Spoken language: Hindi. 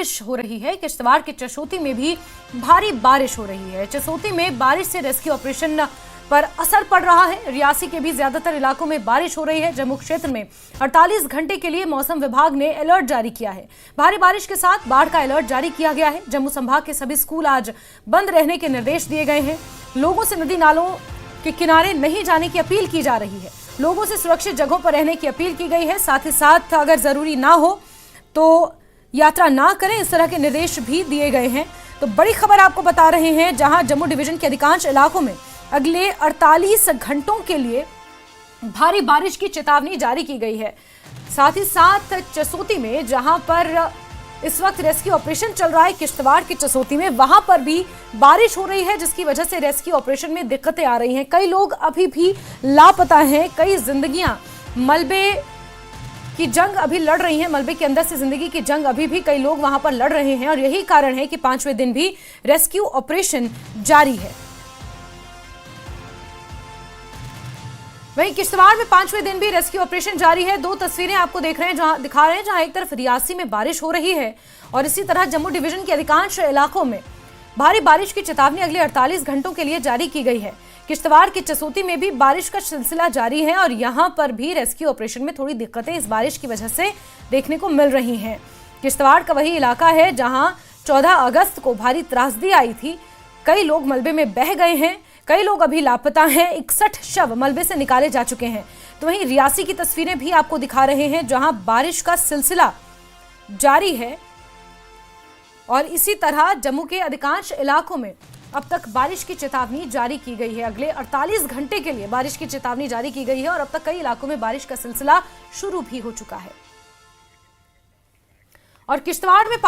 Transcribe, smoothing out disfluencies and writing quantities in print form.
बारिश हो रही है। किश्तवाड़ के चसोती में भी भारी बारिश हो रही है। चसोती में बारिश से रेस्क्यू ऑपरेशन पर असर पड़ रहा है। रियासी के भी ज्यादातर इलाकों में बारिश हो रही है। जम्मू क्षेत्र में 48 घंटे के लिए मौसम विभाग ने अलर्ट जारी किया है। भारी बारिश के साथ बाढ़ का अलर्ट जारी किया गया है। जम्मू संभाग के सभी स्कूल आज बंद रहने के निर्देश दिए गए हैं। लोगों से नदी नालों के किनारे नहीं जाने की अपील की जा रही है। लोगों से सुरक्षित जगहों पर रहने की अपील की गई है। साथ ही साथ अगर जरूरी ना हो तो यात्रा ना करें, इस तरह के निर्देश भी दिए गए हैं। तो बड़ी खबर आपको बता रहे हैं, जहां जम्मू डिवीजन के अधिकांश इलाकों में अगले 48 घंटों के लिए भारी बारिश की चेतावनी जारी की गई है। साथ ही साथ चसोती में, जहां पर इस वक्त रेस्क्यू ऑपरेशन चल रहा है, किश्तवाड़ की चसोती में, वहां पर भी बारिश हो रही है, जिसकी वजह से रेस्क्यू ऑपरेशन में दिक्कतें आ रही हैं। कई लोग अभी भी लापता हैं। कई जिंदगियां मलबे की जंग अभी लड़ रही हैं। मलबे के अंदर से जिंदगी की जंग अभी भी कई लोग वहां पर लड़ रहे हैं और यही कारण है कि 5वें दिन भी रेस्क्यू ऑपरेशन जारी है। वहीं किश्तवाड़ में 5वें दिन भी रेस्क्यू ऑपरेशन जारी है। दो तस्वीरें आपको दिखा रहे हैं, जहां एक तरफ रियासी में बारिश हो रही है और इसी तरह जम्मू डिवीजन के अधिकांश इलाकों में भारी बारिश की चेतावनी अगले 48 घंटों के लिए जारी की गई है। किश्तवाड़ की चसोती में भी बारिश का सिलसिला जारी है और यहां पर भी रेस्क्यू ऑपरेशन में थोड़ी दिक्कतें इस बारिश की वजह से देखने को मिल रही हैं। किश्तवाड़ का वही इलाका है जहां 14 अगस्त को भारी त्रासदी आई थी। कई लोग मलबे में बह गए हैं, कई लोग अभी लापता हैं। 61 शव मलबे से निकाले जा चुके हैं। तो वहीं रियासी की तस्वीरें भी आपको दिखा रहे हैं, जहां बारिश का सिलसिला जारी है और इसी तरह जम्मू के अधिकांश इलाकों में अब तक बारिश की चेतावनी जारी की गई है। अगले 48 घंटे के लिए बारिश की चेतावनी जारी की गई है और अब तक कई इलाकों में बारिश का सिलसिला शुरू भी हो चुका है। और किश्तवाड़ में